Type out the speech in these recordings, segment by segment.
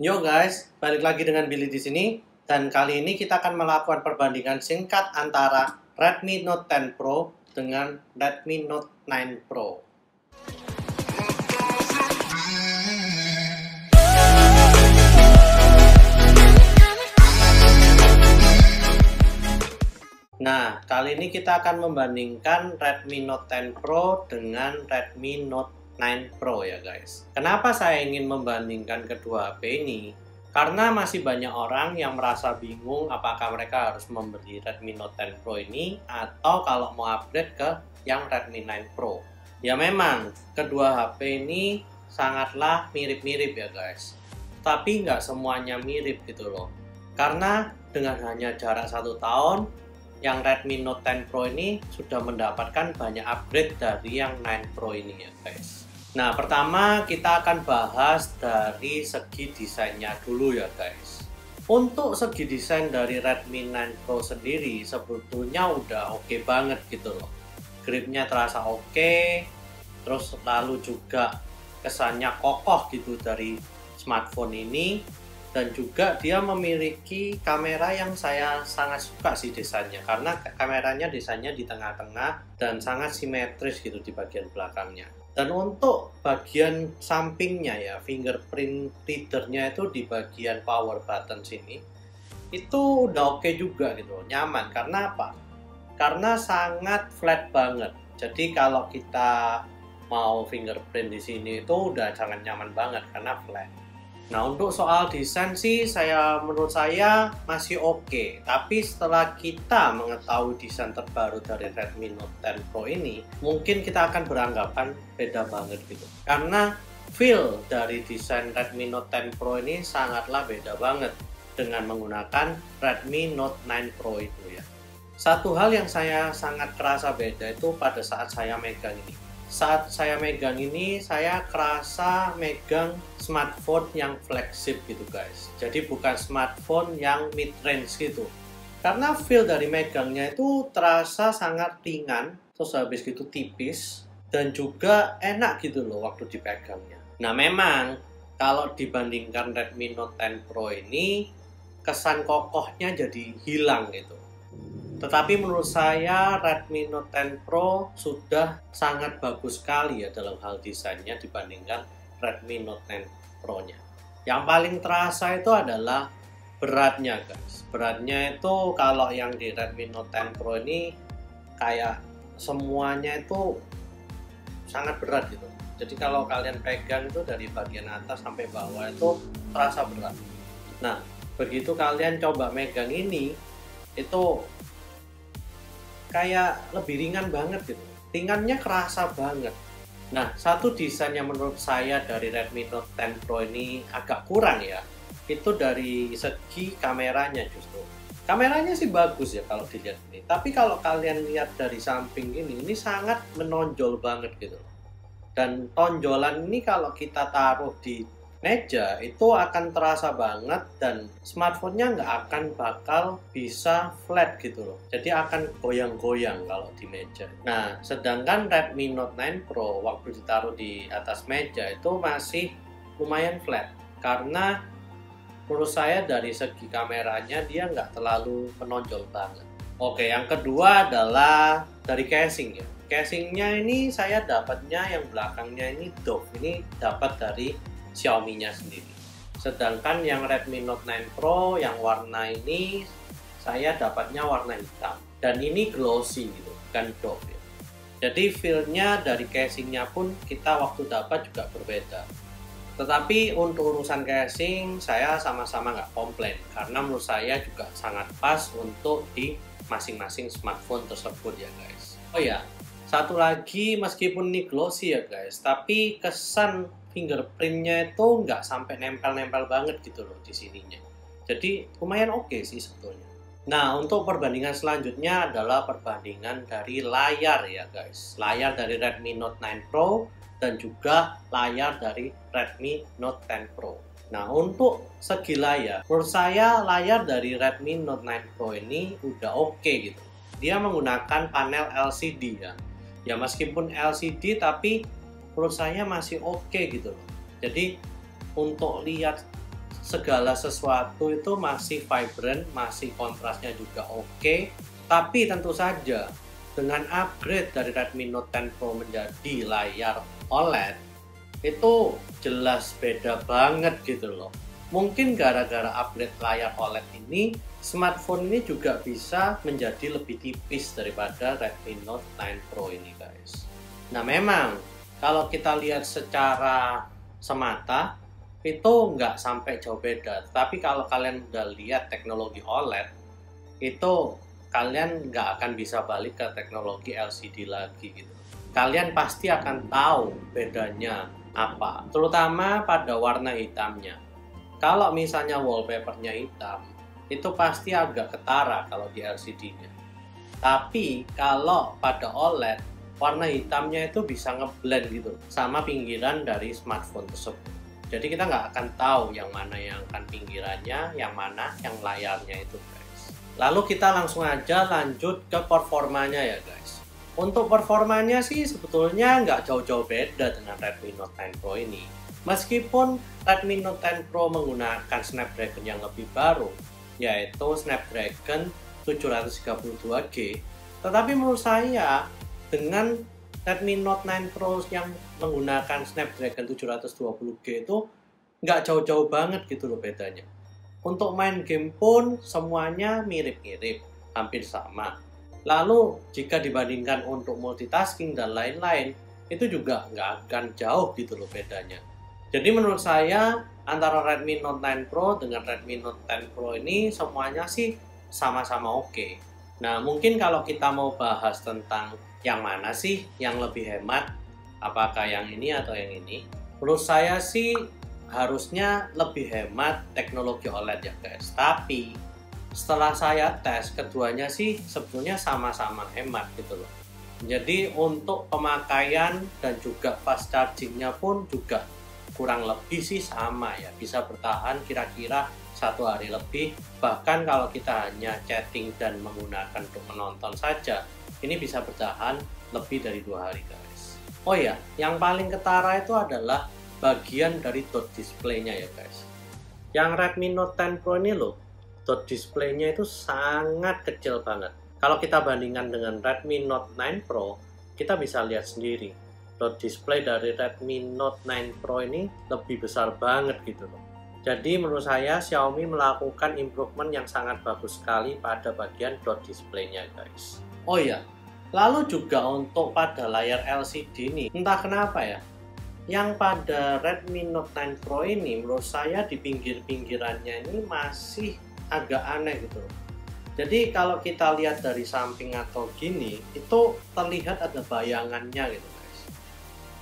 Yo guys, balik lagi dengan Billy di sini. Dan kali ini kita akan melakukan perbandingan singkat antara Redmi Note 10 Pro dengan Redmi Note 9 Pro. Nah, kali ini kita akan membandingkan Redmi Note 10 Pro dengan Redmi Note 9 Pro ya guys. Kenapa saya ingin membandingkan kedua HP ini? Karena masih banyak orang yang merasa bingung apakah mereka harus membeli Redmi Note 10 Pro ini atau kalau mau upgrade ke yang Redmi 9 Pro. Ya memang, kedua HP ini sangatlah mirip-mirip ya guys. Tapi nggak semuanya mirip gitu loh. Karena dengan hanya jarak 1 tahun, yang Redmi Note 10 Pro ini sudah mendapatkan banyak upgrade dari yang 9 Pro ini ya guys. Nah, pertama kita akan bahas dari segi desainnya dulu ya guys. Untuk segi desain dari Redmi 9 Pro sendiri sebetulnya udah oke banget gitu loh. Gripnya terasa oke, terus lalu juga kesannya kokoh gitu dari smartphone ini. Dan juga dia memiliki kamera yang saya sangat suka sih desainnya, karena kameranya desainnya di tengah-tengah dan sangat simetris gitu di bagian belakangnya. Dan untuk bagian sampingnya ya, fingerprint readernya itu di bagian power button sini itu udah oke juga gitu, nyaman. Karena apa? Karena sangat flat banget. Jadi kalau kita mau fingerprint di sini itu udah sangat nyaman banget karena flat. Nah, untuk soal desain sih menurut saya masih oke. Tapi setelah kita mengetahui desain terbaru dari Redmi Note 10 Pro ini, mungkin kita akan beranggapan beda banget gitu. Karena feel dari desain Redmi Note 10 Pro ini sangatlah beda banget dengan menggunakan Redmi Note 9 Pro itu ya. Satu hal yang saya sangat kerasa beda itu pada saat saya megang ini. Saat saya megang ini, saya kerasa megang smartphone yang flagship gitu guys. Jadi bukan smartphone yang mid-range gitu. Karena feel dari megangnya itu terasa sangat ringan, terus habis gitu tipis, dan juga enak gitu loh waktu dipegangnya. Nah memang, kalau dibandingkan Redmi Note 10 Pro ini, kesan kokohnya jadi hilang gitu. Tetapi menurut saya Redmi Note 10 Pro sudah sangat bagus sekali ya dalam hal desainnya dibandingkan Redmi Note 9 Pro-nya. Yang paling terasa itu adalah beratnya guys. Beratnya itu kalau yang di Redmi Note 10 Pro ini kayak semuanya itu sangat berat gitu. Jadi kalau kalian pegang itu dari bagian atas sampai bawah itu terasa berat. Nah, begitu kalian coba megang ini, itu kayak lebih ringan banget gitu. Ringannya kerasa banget. Nah, satu desain yang menurut saya dari Redmi Note 10 Pro ini agak kurang ya, itu dari segi kameranya justru. Kameranya sih bagus ya kalau dilihat ini. Tapi kalau kalian lihat dari samping ini sangat menonjol banget gitu. Dan tonjolan ini kalau kita taruh di meja itu akan terasa banget dan smartphone-nya nggak akan bakal bisa flat gitu loh. Jadi akan goyang-goyang kalau di meja. Nah, sedangkan Redmi Note 9 Pro waktu ditaruh di atas meja itu masih lumayan flat. Karena menurut saya dari segi kameranya dia nggak terlalu menonjol banget. Oke, yang kedua adalah dari casing ya. Casingnya ini saya dapatnya yang belakangnya ini doff. Ini dapat dari Xiaomi-nya sendiri. Sedangkan yang Redmi Note 9 Pro yang warna ini saya dapatnya warna hitam. Dan ini glossy gitu, bukan doff ya. Jadi feel-nya dari casing-nya pun kita waktu dapat juga berbeda. Tetapi untuk urusan casing saya sama-sama nggak komplain. Karena menurut saya juga sangat pas untuk di masing-masing smartphone tersebut ya guys. Oh ya, satu lagi meskipun ini glossy ya guys, tapi kesan fingerprintnya itu nggak sampai nempel-nempel banget gitu loh di sininya. Jadi lumayan oke sih sebetulnya. Nah, untuk perbandingan selanjutnya adalah perbandingan dari layar ya guys. Layar dari Redmi Note 9 Pro dan juga layar dari Redmi Note 10 Pro. Nah, untuk segi layar, menurut saya layar dari Redmi Note 9 Pro ini udah oke gitu. Dia menggunakan panel LCD ya. Ya meskipun LCD tapi menurut saya masih oke gitu loh. Jadi untuk lihat segala sesuatu itu masih vibrant, masih kontrasnya juga oke. Tapi tentu saja dengan upgrade dari Redmi Note 10 Pro menjadi layar OLED, itu jelas beda banget gitu loh. Mungkin gara-gara upgrade layar OLED ini, smartphone ini juga bisa menjadi lebih tipis daripada Redmi Note 9 Pro ini guys. Nah memang kalau kita lihat secara semata itu nggak sampai jauh beda. Tapi kalau kalian udah lihat teknologi OLED, itu kalian nggak akan bisa balik ke teknologi LCD lagi gitu. Kalian pasti akan tahu bedanya apa, terutama pada warna hitamnya. Kalau misalnya wallpapernya hitam, itu pasti agak ketara kalau di LCD-nya. Tapi kalau pada OLED, warna hitamnya itu bisa ngeblend gitu sama pinggiran dari smartphone tersebut. Jadi kita nggak akan tahu yang mana yang akan pinggirannya, yang mana yang layarnya itu guys. Lalu kita langsung aja lanjut ke performanya ya guys. Untuk performanya sih sebetulnya nggak jauh-jauh beda dengan Redmi Note 9 Pro ini. Meskipun Redmi Note 10 Pro menggunakan Snapdragon yang lebih baru, yaitu Snapdragon 732G, tetapi menurut saya dengan Redmi Note 9 Pro yang menggunakan Snapdragon 720G itu nggak jauh-jauh banget gitu loh bedanya. Untuk main game pun semuanya mirip-mirip, hampir sama. Lalu jika dibandingkan untuk multitasking dan lain-lain, itu juga nggak akan jauh gitu loh bedanya. Jadi menurut saya antara Redmi Note 9 Pro dengan Redmi Note 10 Pro ini semuanya sih sama-sama oke. Nah mungkin kalau kita mau bahas tentang yang mana sih yang lebih hemat, apakah yang ini atau yang ini, menurut saya sih harusnya lebih hemat teknologi OLED ya guys. Tapi setelah saya tes keduanya sih sebetulnya sama-sama hemat gitu loh. Jadi untuk pemakaian dan juga fast chargingnya pun juga kurang lebih sih sama ya, bisa bertahan kira-kira 1 hari lebih. Bahkan kalau kita hanya chatting dan menggunakan untuk menonton saja, ini bisa bertahan lebih dari 2 hari guys. Oh ya, yang paling ketara itu adalah bagian dari dot display-nya ya guys. Yang Redmi Note 10 Pro ini loh, dot display-nya itu sangat kecil banget. Kalau kita bandingkan dengan Redmi Note 9 Pro, kita bisa lihat sendiri dot display dari Redmi Note 9 Pro ini lebih besar banget gitu loh. Jadi menurut saya Xiaomi melakukan improvement yang sangat bagus sekali pada bagian dot display-nya guys. Oh iya, lalu juga untuk pada layar LCD ini, entah kenapa ya, yang pada Redmi Note 9 Pro ini menurut saya di pinggir-pinggirannya ini masih agak aneh gitu loh. Jadi kalau kita lihat dari samping atau gini, itu terlihat ada bayangannya gitu guys.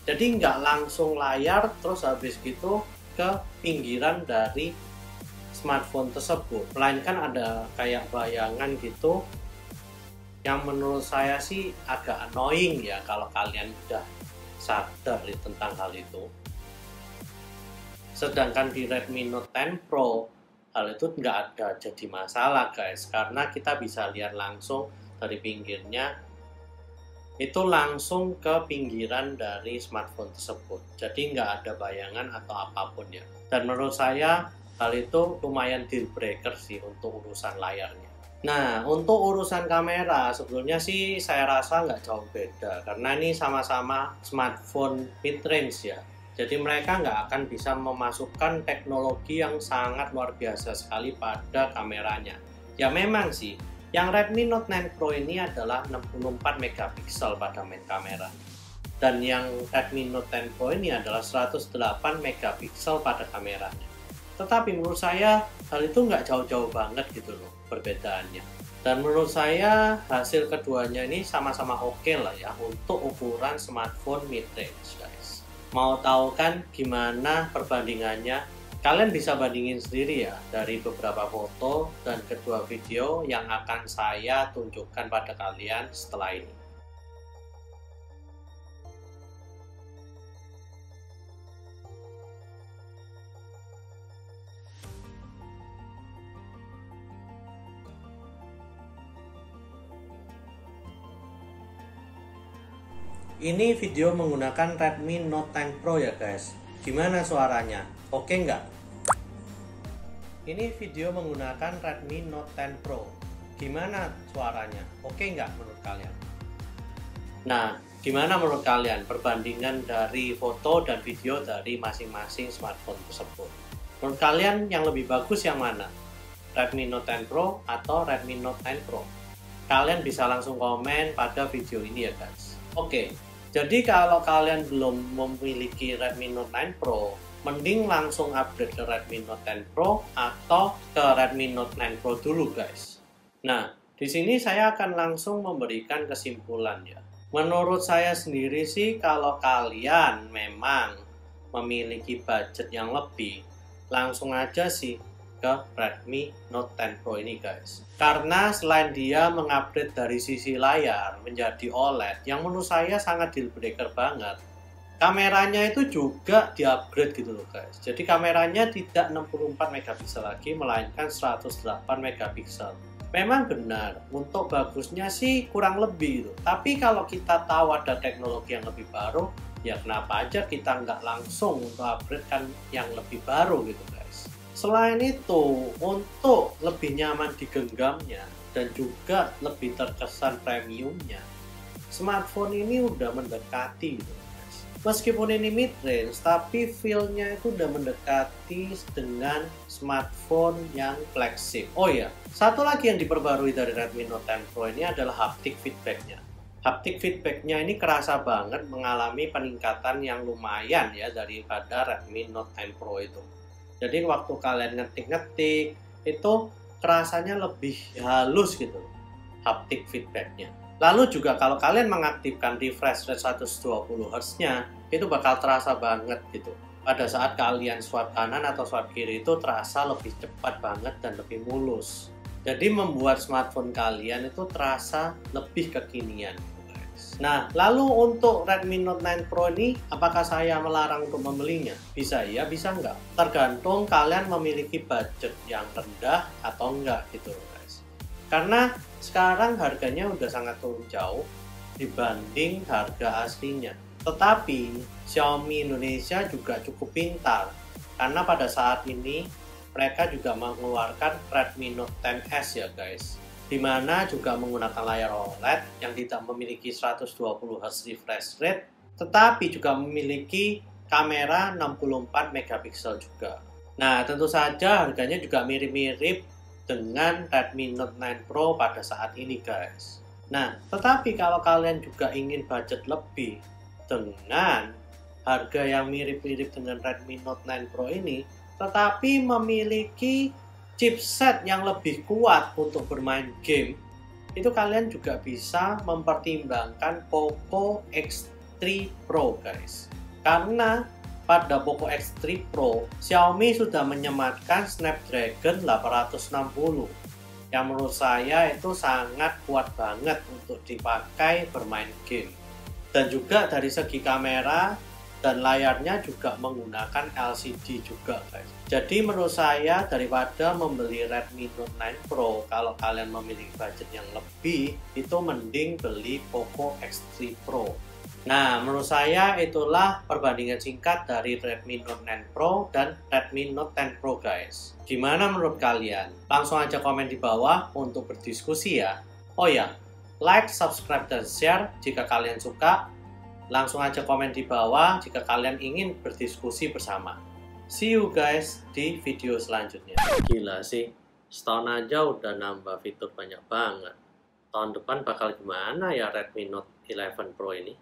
Jadi nggak langsung layar terus habis gitu ke pinggiran dari smartphone tersebut, melainkan ada kayak bayangan gitu yang menurut saya sih agak annoying ya kalau kalian udah sadar tentang hal itu. Sedangkan di Redmi Note 10 Pro hal itu nggak ada jadi masalah guys, karena kita bisa lihat langsung dari pinggirnya itu langsung ke pinggiran dari smartphone tersebut. Jadi nggak ada bayangan atau apapun ya. Dan menurut saya hal itu lumayan deal breaker sih untuk urusan layarnya. Nah untuk urusan kamera sebetulnya sih saya rasa nggak jauh beda, karena ini sama-sama smartphone mid range ya. Jadi mereka nggak akan bisa memasukkan teknologi yang sangat luar biasa sekali pada kameranya. Ya memang sih, yang Redmi Note 9 Pro ini adalah 64 megapiksel pada main kamera. Dan yang Redmi Note 10 Pro ini adalah 108 megapiksel pada kameranya. Tetapi menurut saya hal itu nggak jauh-jauh banget gitu loh perbedaannya. Dan menurut saya hasil keduanya ini sama-sama oke lah ya untuk ukuran smartphone mid range guys. Mau tahu kan gimana perbandingannya? Kalian bisa bandingin sendiri ya dari beberapa foto dan kedua video yang akan saya tunjukkan pada kalian setelah ini. Ini video menggunakan Redmi Note 10 Pro ya guys. Gimana suaranya? Oke nggak? Ini video menggunakan Redmi Note 10 Pro. Gimana suaranya? Oke nggak menurut kalian? Nah, gimana menurut kalian perbandingan dari foto dan video dari masing-masing smartphone tersebut? Menurut kalian yang lebih bagus yang mana? Redmi Note 10 Pro atau Redmi Note 9 Pro? Kalian bisa langsung komen pada video ini ya guys. Oke, jadi kalau kalian belum memiliki Redmi Note 9 Pro, mending langsung upgrade ke Redmi Note 10 Pro atau ke Redmi Note 9 Pro dulu guys. Nah, di sini saya akan langsung memberikan kesimpulan ya. Menurut saya sendiri sih, kalau kalian memang memiliki budget yang lebih, langsung aja sih ke Redmi Note 10 Pro ini guys. Karena selain dia mengupgrade dari sisi layar menjadi OLED, yang menurut saya sangat deal breaker banget, kameranya itu juga di-upgrade gitu loh guys. Jadi kameranya tidak 64 megapiksel lagi, melainkan 108 megapiksel. Memang benar, untuk bagusnya sih kurang lebih gitu. Tapi kalau kita tahu ada teknologi yang lebih baru, ya kenapa aja kita nggak langsung untuk upgrade kan yang lebih baru gitu guys. Selain itu, untuk lebih nyaman digenggamnya dan juga lebih terkesan premiumnya, smartphone ini udah mendekati gitu. Meskipun ini mid-range, tapi feel-nya itu udah mendekati dengan smartphone yang flagship. Oh ya, satu lagi yang diperbarui dari Redmi Note 10 Pro ini adalah haptic feedback-nya. Haptic feedback-nya ini kerasa banget, mengalami peningkatan yang lumayan ya daripada Redmi Note 10 Pro itu. Jadi waktu kalian ngetik-ngetik, itu kerasanya lebih halus gitu, haptic feedback-nya. Lalu juga kalau kalian mengaktifkan refresh rate 120 Hz-nya, itu bakal terasa banget gitu. Pada saat kalian swipe kanan atau swipe kiri itu terasa lebih cepat banget dan lebih mulus. Jadi membuat smartphone kalian itu terasa lebih kekinian. Nah, lalu untuk Redmi Note 9 Pro ini, apakah saya melarang untuk membelinya? Bisa ya, bisa enggak? Tergantung kalian memiliki budget yang rendah atau enggak gitu guys. Karena sekarang harganya udah sangat turun jauh dibanding harga aslinya. Tetapi Xiaomi Indonesia juga cukup pintar, karena pada saat ini mereka juga mengeluarkan Redmi Note 10S ya guys, dimana juga menggunakan layar OLED yang tidak memiliki 120 Hz refresh rate, tetapi juga memiliki kamera 64 megapiksel juga. Nah, tentu saja harganya juga mirip-mirip dengan Redmi Note 9 Pro pada saat ini guys. Nah, tetapi kalau kalian juga ingin budget lebih dengan harga yang mirip-mirip dengan Redmi Note 9 Pro ini, tetapi memiliki chipset yang lebih kuat untuk bermain game, itu kalian juga bisa mempertimbangkan Poco X3 Pro guys. Karena pada Poco X3 Pro, Xiaomi sudah menyematkan Snapdragon 860 yang menurut saya itu sangat kuat banget untuk dipakai bermain game. Dan juga dari segi kamera dan layarnya juga menggunakan LCD juga guys. Jadi menurut saya daripada membeli Redmi Note 9 Pro, kalau kalian memiliki budget yang lebih, itu mending beli Poco X3 Pro. Nah, menurut saya itulah perbandingan singkat dari Redmi Note 9 Pro dan Redmi Note 10 Pro guys. Gimana menurut kalian? Langsung aja komen di bawah untuk berdiskusi ya. Oh ya, like, subscribe, dan share jika kalian suka. Langsung aja komen di bawah jika kalian ingin berdiskusi bersama. See you guys di video selanjutnya. Gila sih, setahun aja udah nambah fitur banyak banget. Tahun depan bakal gimana ya Redmi Note 11 Pro ini?